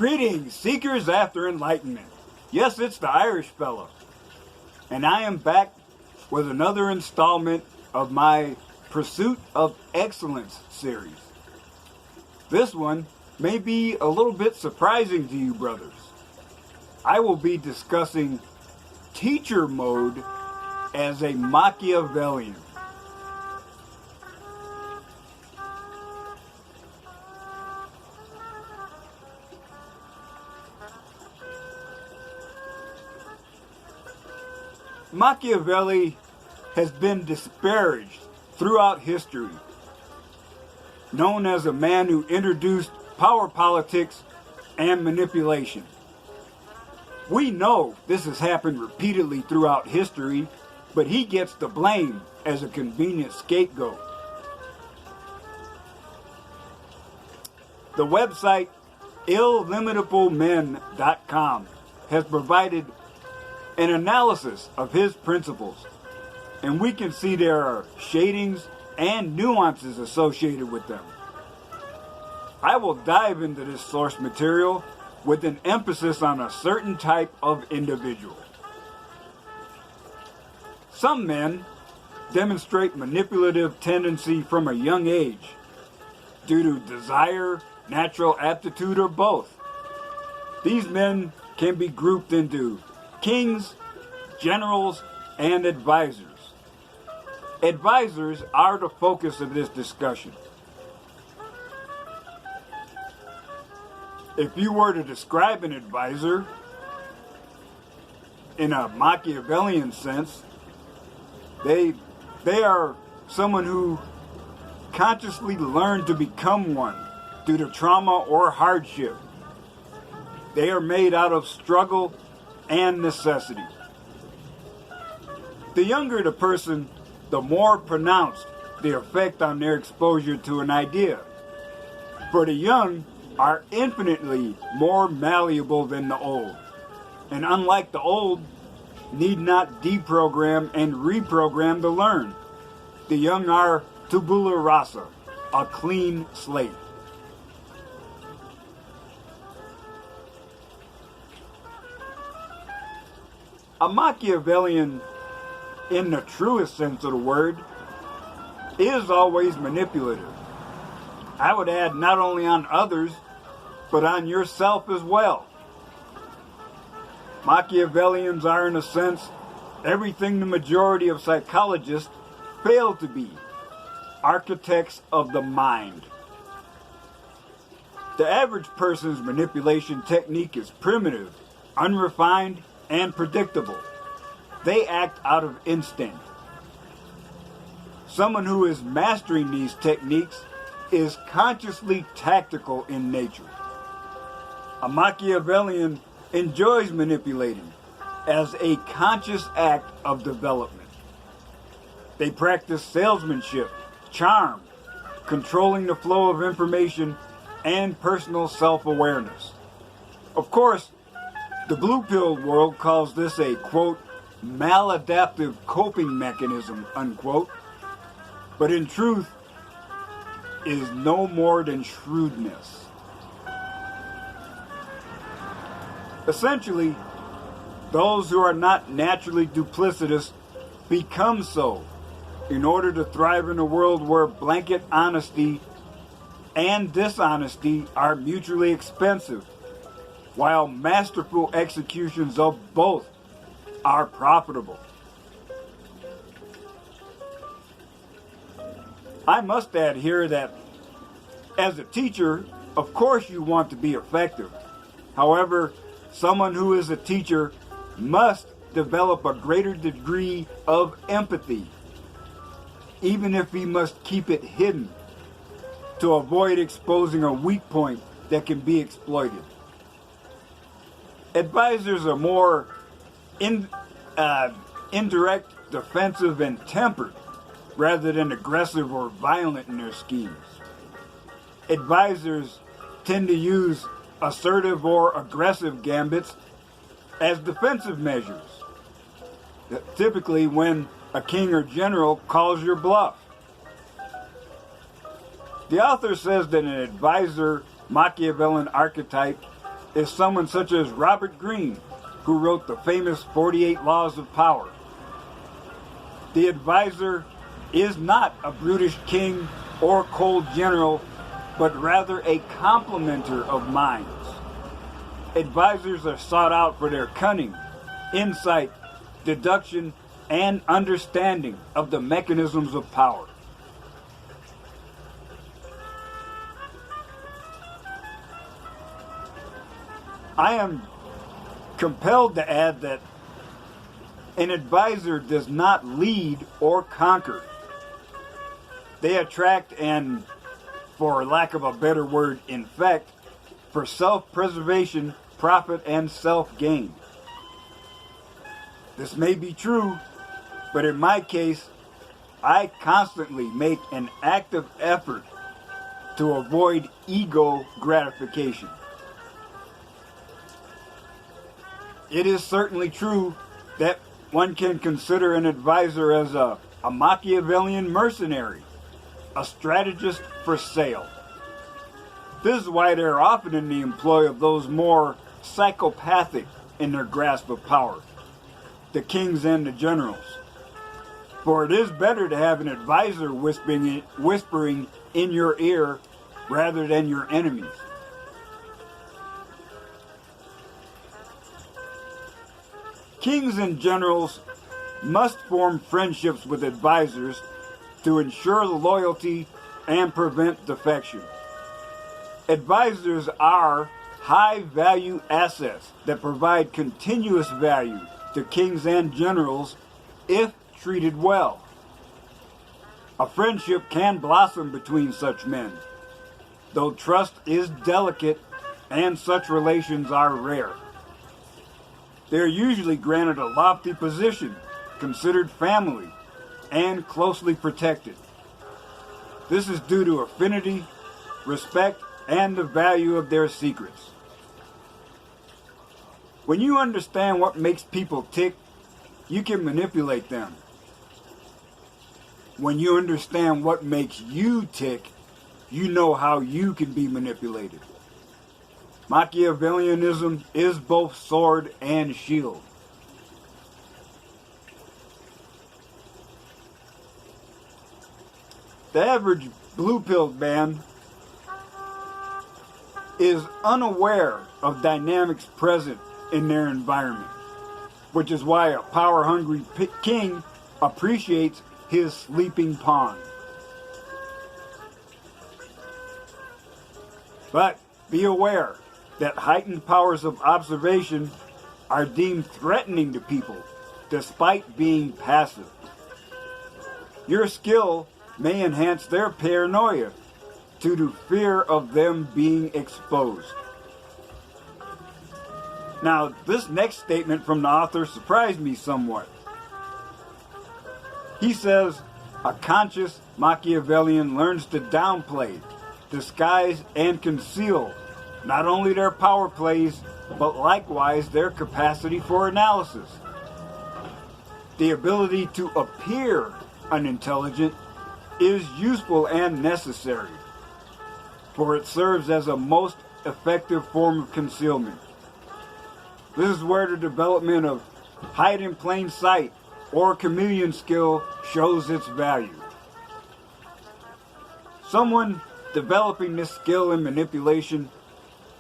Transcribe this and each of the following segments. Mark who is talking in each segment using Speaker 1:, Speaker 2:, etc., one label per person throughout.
Speaker 1: Greetings, seekers after enlightenment. Yes, it's the Irish fella. And I am back with another installment of my Pursuit of Excellence series. This one may be a little bit surprising to you brothers. I will be discussing teacher mode as a Machiavellian. Machiavelli has been disparaged throughout history, known as a man who introduced power politics and manipulation. We know this has happened repeatedly throughout history, but he gets the blame as a convenient scapegoat. The website illimitablemen.com has provided an analysis of his principles, and we can see there are shadings and nuances associated with them. I will dive into this source material with an emphasis on a certain type of individual. Some men demonstrate manipulative tendency from a young age due to desire, natural aptitude, or both. These men can be grouped into kings, generals, and advisors. Advisors are the focus of this discussion. If you were to describe an advisor in a Machiavellian sense, they are someone who consciously learned to become one due to trauma or hardship. They are made out of struggle and necessity. The younger the person, the more pronounced the effect on their exposure to an idea. For the young are infinitely more malleable than the old, and unlike the old, need not deprogram and reprogram to learn. The young are tabula rasa, a clean slate. A Machiavellian, in the truest sense of the word, is always manipulative. I would add not only on others, but on yourself as well. Machiavellians are, in a sense, everything the majority of psychologists fail to be: architects of the mind. The average person's manipulation technique is primitive, unrefined, and predictable. They act out of instinct. Someone who is mastering these techniques is consciously tactical in nature. A Machiavellian enjoys manipulating as a conscious act of development. They practice salesmanship, charm, controlling the flow of information, and personal self-awareness. Of course, the blue-pilled world calls this a, quote, maladaptive coping mechanism, unquote, but in truth is no more than shrewdness. Essentially, those who are not naturally duplicitous become so in order to thrive in a world where blanket honesty and dishonesty are mutually expensive, while masterful executions of both are profitable. I must add here that as a teacher, of course you want to be effective. However, someone who is a teacher must develop a greater degree of empathy, even if he must keep it hidden to avoid exposing a weak point that can be exploited. Advisors are more indirect, defensive, and tempered, rather than aggressive or violent in their schemes. Advisors tend to use assertive or aggressive gambits as defensive measures, typically when a king or general calls your bluff. The author says that an advisor Machiavellian archetype is someone such as Robert Greene, who wrote the famous 48 Laws of Power. The advisor is not a brutish king or cold general, but rather a complementer of minds. Advisors are sought out for their cunning, insight, deduction, and understanding of the mechanisms of power. I am compelled to add that an advisor does not lead or conquer. They attract and, for lack of a better word, infect, for self-preservation, profit, and self-gain. This may be true, but in my case, I constantly make an active effort to avoid ego gratification. It is certainly true that one can consider an advisor as a Machiavellian mercenary, a strategist for sale. This is why they are often in the employ of those more psychopathic in their grasp of power, the kings and the generals. For it is better to have an advisor whispering in your ear rather than your enemies. Kings and generals must form friendships with advisors to ensure loyalty and prevent defection. Advisors are high-value assets that provide continuous value to kings and generals if treated well. A friendship can blossom between such men, though trust is delicate and such relations are rare. They are usually granted a lofty position, considered family, and closely protected. This is due to affinity, respect, and the value of their secrets. When you understand what makes people tick, you can manipulate them. When you understand what makes you tick, you know how you can be manipulated. Machiavellianism is both sword and shield. The average blue-pilled man is unaware of dynamics present in their environment, which is why a power-hungry king appreciates his sleeping pawn. But be aware that heightened powers of observation are deemed threatening to people, despite being passive. Your skill may enhance their paranoia due to fear of them being exposed. Now, this next statement from the author surprised me somewhat. He says, a conscious Machiavellian learns to downplay, disguise, and conceal not only their power plays, but likewise their capacity for analysis. The ability to appear unintelligent is useful and necessary, for it serves as a most effective form of concealment. This is where the development of hide in plain sight or chameleon skill shows its value. Someone developing this skill in manipulation,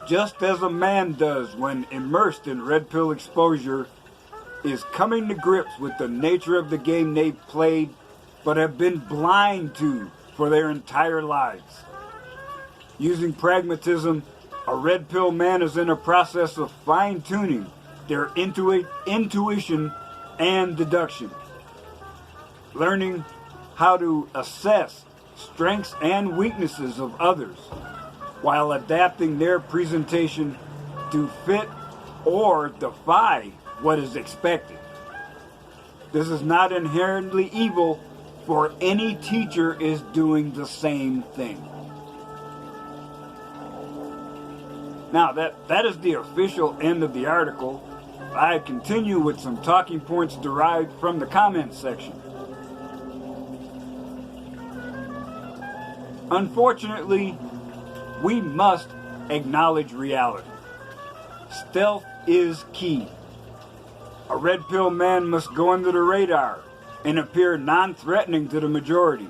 Speaker 1: just as a man does when immersed in red pill exposure, is coming to grips with the nature of the game they've played but have been blind to for their entire lives. Using pragmatism, a red pill man is in a process of fine-tuning their intuition and deduction, learning how to assess strengths and weaknesses of others while adapting their presentation to fit or defy what is expected. This is not inherently evil, for any teacher is doing the same thing. Now, that is the official end of the article. I continue with some talking points derived from the comments section. Unfortunately, we must acknowledge reality. stealth is key. A red pill man must go under the radar and appear non-threatening to the majority.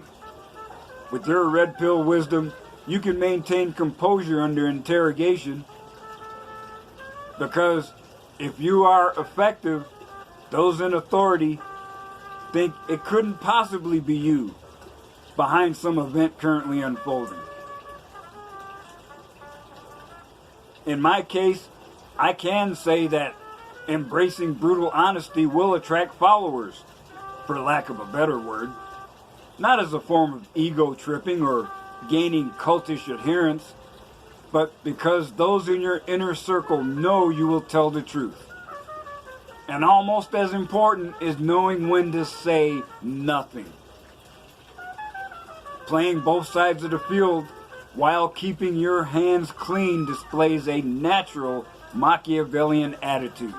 Speaker 1: With your red pill wisdom, you can maintain composure under interrogation, because if you are effective, those in authority think it couldn't possibly be you behind some event currently unfolding. In my case, I can say that embracing brutal honesty will attract followers, for lack of a better word, not as a form of ego tripping or gaining cultish adherence, but because those in your inner circle know you will tell the truth. And almost as important is knowing when to say nothing. Playing both sides of the field while keeping your hands clean displays a natural Machiavellian attitude.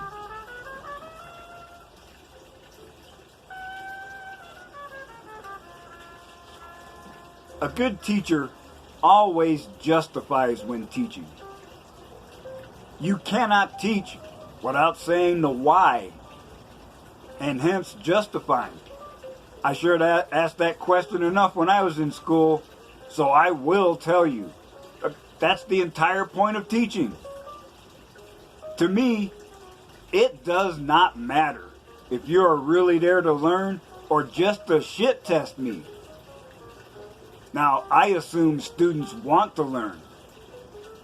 Speaker 1: A good teacher always justifies when teaching. You cannot teach without saying the why, and hence justifying. I sure asked that question enough when I was in school, so I will tell you. That's the entire point of teaching. To me, it does not matter if you are really there to learn or just to shit test me. Now, I assume students want to learn.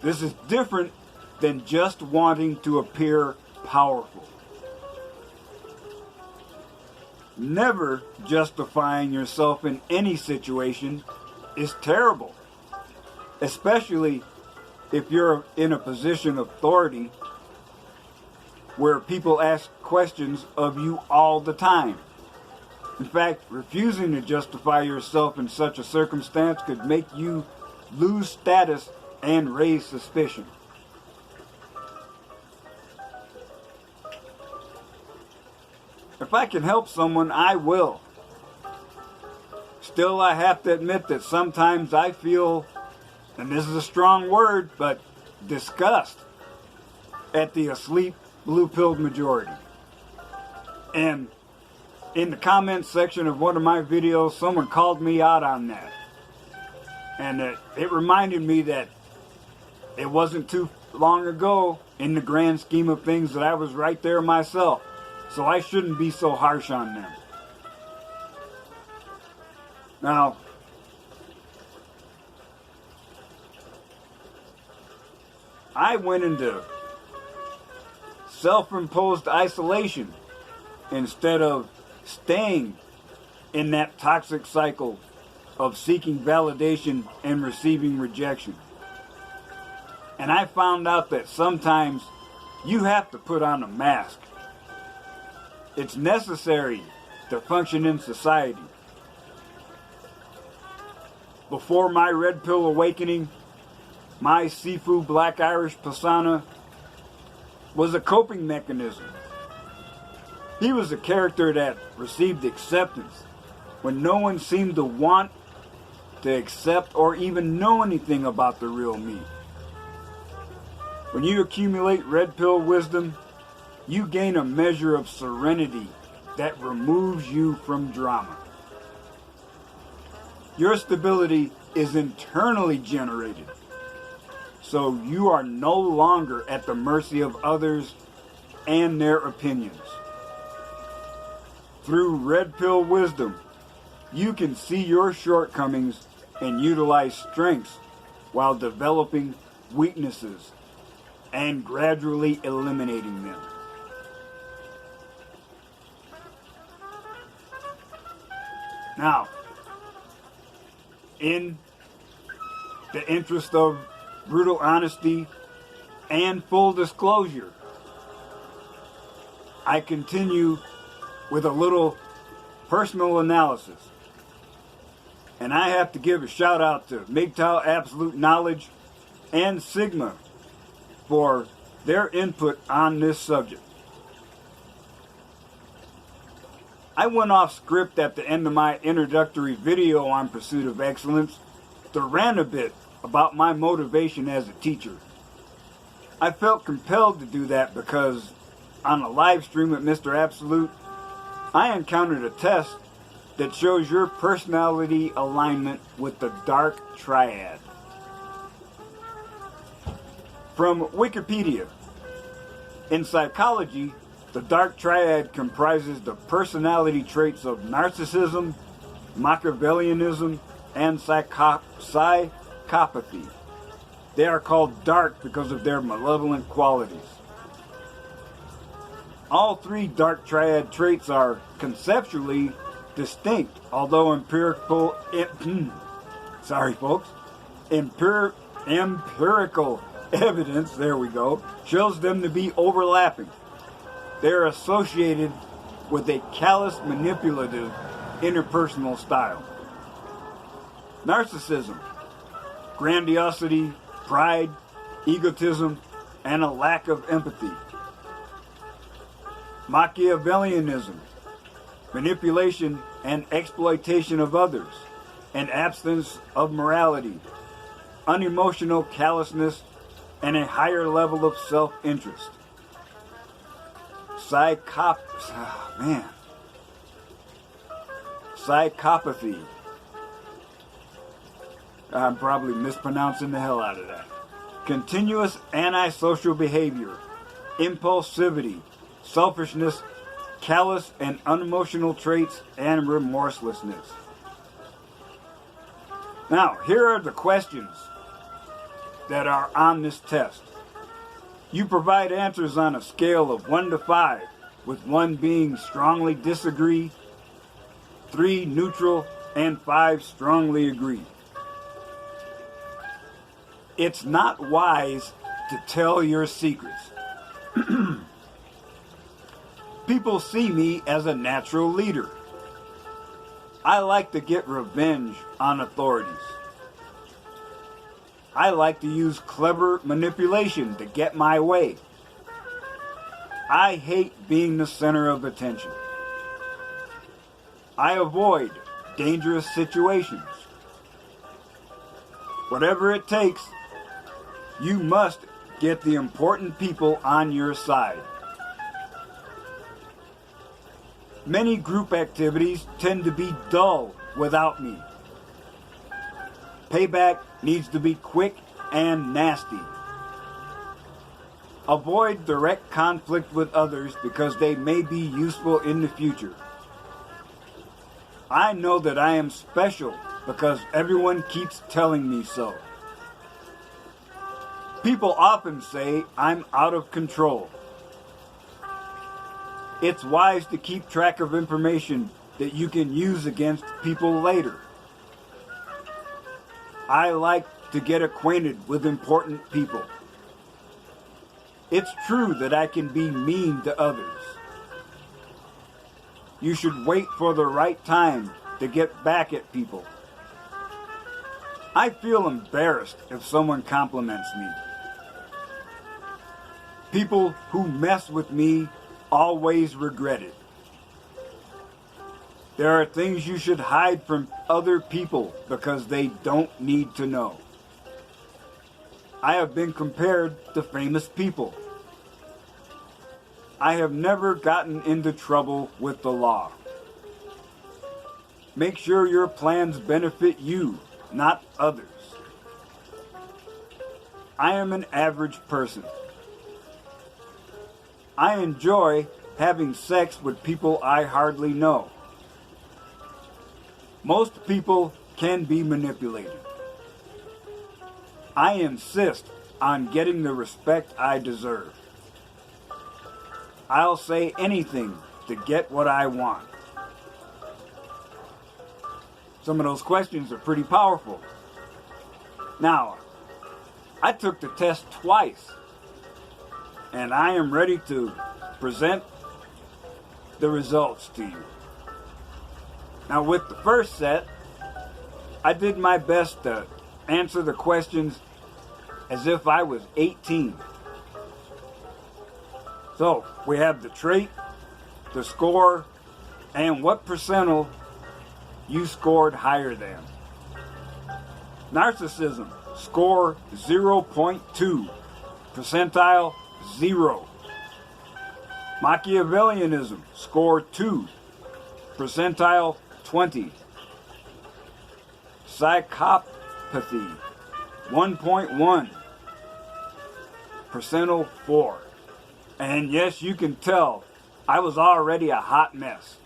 Speaker 1: This is different than just wanting to appear powerful. Never justifying yourself in any situation is terrible, especially if you're in a position of authority where people ask questions of you all the time. In fact, refusing to justify yourself in such a circumstance could make you lose status and raise suspicion. If I can help someone, I will. Still, I have to admit that sometimes I feel, and this is a strong word, but disgust at the asleep, blue-pilled majority. And in the comments section of one of my videos, someone called me out on that. And it reminded me that it wasn't too long ago, in the grand scheme of things, that I was right there myself. So I shouldn't be so harsh on them. Now, I went into self-imposed isolation instead of staying in that toxic cycle of seeking validation and receiving rejection. And I found out that sometimes you have to put on a mask. It's necessary to function in society. Before my red pill awakening, my Sifu Black Irish persona was a coping mechanism. He was a character that received acceptance when no one seemed to want to accept or even know anything about the real me. When you accumulate red pill wisdom, you gain a measure of serenity that removes you from drama. Your stability is internally generated, so you are no longer at the mercy of others and their opinions. Through red pill wisdom, you can see your shortcomings and utilize strengths while developing weaknesses and gradually eliminating them. Now, in the interest of brutal honesty and full disclosure, I continue with a little personal analysis. And I have to give a shout out to MGTOW Absolute Knowledge and Sigma for their input on this subject. I went off script at the end of my introductory video on Pursuit of Excellence to rant a bit about my motivation as a teacher. I felt compelled to do that because on a live stream at Mr. Absolute, I encountered a test that shows your personality alignment with the dark triad. From Wikipedia, in psychology, the dark triad comprises the personality traits of narcissism, Machiavellianism, and psychopathy. They are called dark because of their malevolent qualities. All three dark triad traits are conceptually distinct, although empirical evidence, there we go, shows them to be overlapping. They are associated with a callous, manipulative, interpersonal style. Narcissism, grandiosity, pride, egotism, and a lack of empathy. Machiavellianism, manipulation and exploitation of others, an absence of morality, unemotional callousness, and a higher level of self-interest. Psychopathy. I'm probably mispronouncing the hell out of that. Continuous antisocial behavior, impulsivity, selfishness, callous and unemotional traits, and remorselessness. Now, here are the questions that are on this test. You provide answers on a scale of 1 to 5, with 1 being strongly disagree, 3 neutral, and 5 strongly agree. It's not wise to tell your secrets. People see me as a natural leader. I like to get revenge on authorities. I like to use clever manipulation to get my way. I hate being the center of attention. I avoid dangerous situations. Whatever it takes, you must get the important people on your side. Many group activities tend to be dull without me. Payback needs to be quick and nasty. Avoid direct conflict with others because they may be useful in the future. I know that I am special because everyone keeps telling me so. People often say I'm out of control. It's wise to keep track of information that you can use against people later. I like to get acquainted with important people. It's true that I can be mean to others. You should wait for the right time to get back at people. I feel embarrassed if someone compliments me. People who mess with me always regret it. There are things you should hide from other people because they don't need to know. I have been compared to famous people. I have never gotten into trouble with the law. Make sure your plans benefit you, not others. I am an average person. I enjoy having sex with people I hardly know. Most people can be manipulated. I insist on getting the respect I deserve. I'll say anything to get what I want. Some of those questions are pretty powerful. Now, I took the test twice, and I am ready to present the results to you. Now, with the first set, I did my best to answer the questions as if I was 18. So, we have the trait, the score, and what percentile you scored higher than. Narcissism, score 0.2%. percentile 0. Machiavellianism, score 2, percentile 20. Psychopathy, 1.1, percentile 4. And yes, you can tell I was already a hot mess.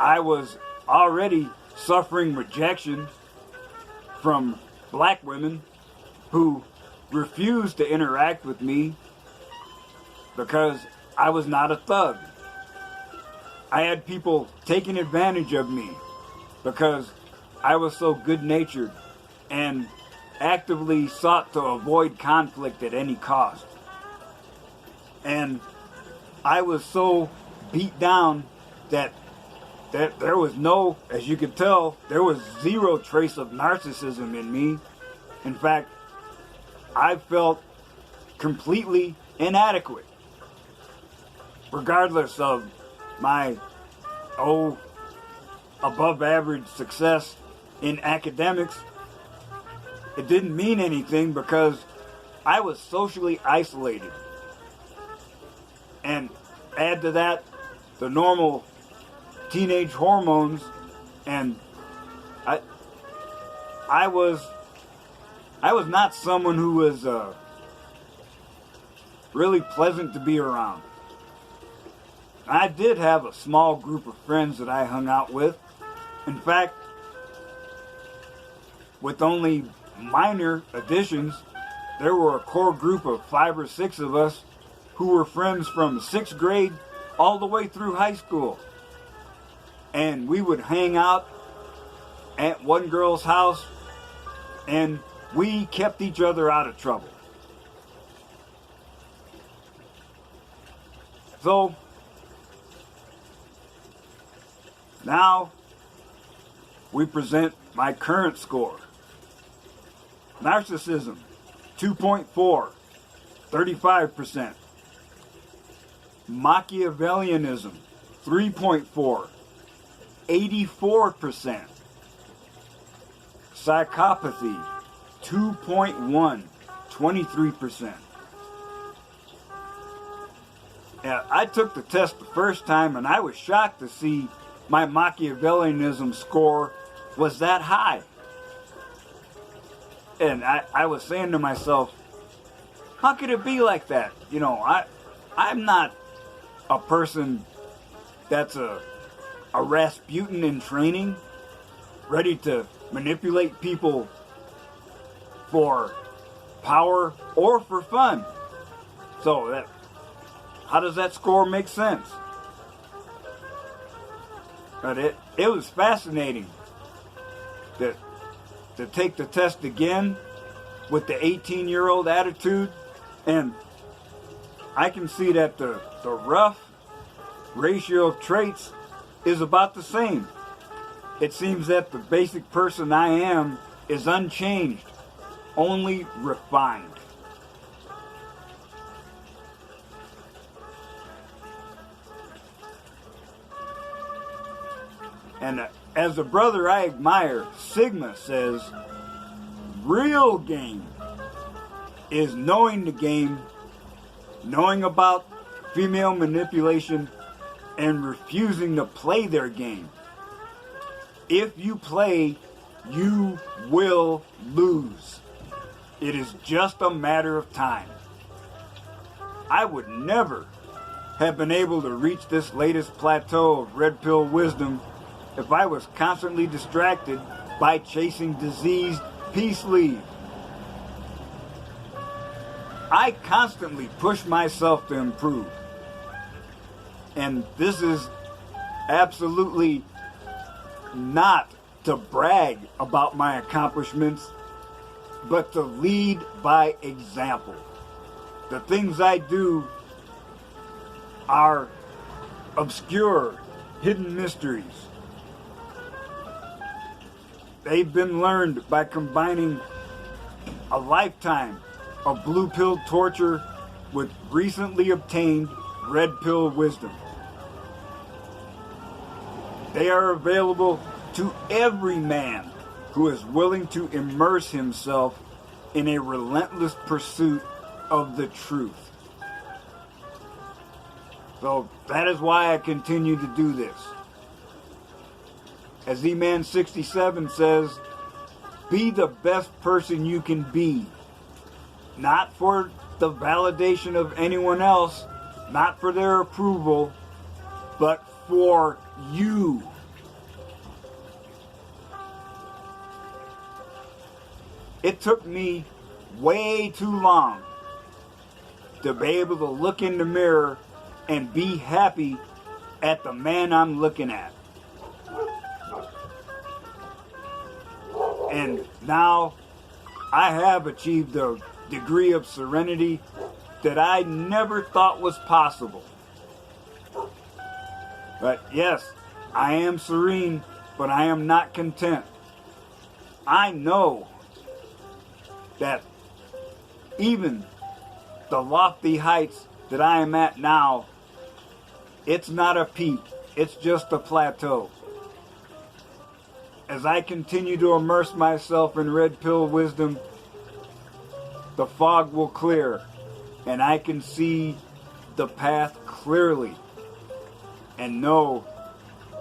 Speaker 1: I was already suffering rejection from black women who refused to interact with me because I was not a thug. I had people taking advantage of me because I was so good-natured and actively sought to avoid conflict at any cost. And I was so beat down that there was no, as you could tell, there was zero trace of narcissism in me. In fact, I felt completely inadequate, regardless of my, above average success in academics. It didn't mean anything because I was socially isolated. And add to that the normal teenage hormones, and I was not someone who was really pleasant to be around. I did have a small group of friends that I hung out with. In fact, with only minor additions, there were a core group of 5 or 6 of us who were friends from 6th grade all the way through high school. And we would hang out at one girl's house, and we kept each other out of trouble. So, now we present my current score. Narcissism, 2.4, 35%. Machiavellianism, 3.4, 84%. Psychopathy, 2.1, 23%. I took the test the first time and I was shocked to see my Machiavellianism score was that high. And I was saying to myself, how could it be like that? You know, I'm not a person that's a Rasputin in training, ready to manipulate people for power or for fun. So how does that score make sense? But it was fascinating to take the test again with the 18-year-old attitude, and I can see that the rough ratio of traits is about the same. It seems that the basic person I am is unchanged, only refined. And as a brother I admire, Sigma says, real game is knowing the game, knowing about female manipulation, and refusing to play their game. If you play, you will lose. It is just a matter of time. I would never have been able to reach this latest plateau of red pill wisdom if I was constantly distracted by chasing diseased peace leave. I constantly push myself to improve. And this is absolutely not to brag about my accomplishments, but to lead by example. The things I do are obscure, hidden mysteries. They've been learned by combining a lifetime of blue pill torture with recently obtained red pill wisdom. They are available to every man who is willing to immerse himself in a relentless pursuit of the truth. So that is why I continue to do this. As E-Man 67 says, be the best person you can be. Not for the validation of anyone else, not for their approval, but for you. It took me way too long to be able to look in the mirror and be happy at the man I'm looking at. And now I have achieved a degree of serenity that I never thought was possible. But yes, I am serene, but I am not content. I know that even the lofty heights that I am at now, it's not a peak, it's just a plateau. As I continue to immerse myself in red pill wisdom, the fog will clear and I can see the path clearly and know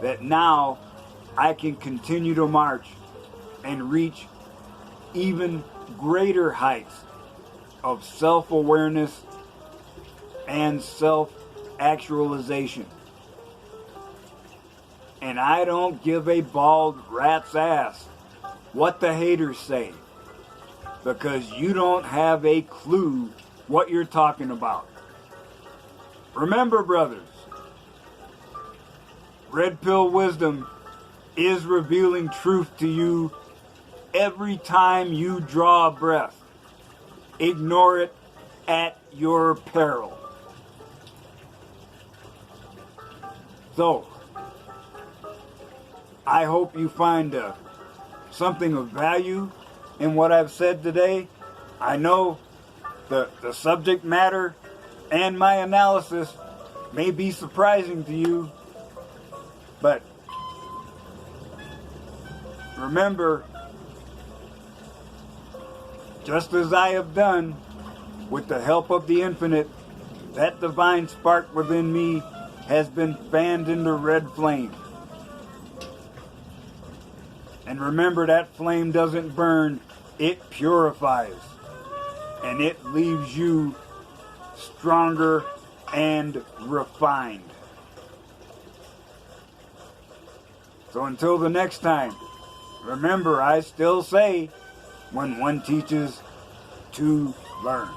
Speaker 1: that now I can continue to march and reach even greater heights of self-awareness and self-actualization. And I don't give a bald rat's ass what the haters say, because you don't have a clue what you're talking about. Remember, brothers, red pill wisdom is revealing truth to you every time you draw a breath. Ignore it at your peril. So, I hope you find something of value in what I've said today. I know the subject matter and my analysis may be surprising to you, but remember, just as I have done with the help of the infinite, that divine spark within me has been fanned into red flame. And remember, that flame doesn't burn, it purifies. And it leaves you stronger and refined. So until the next time, remember, I still say, when one teaches, two learn.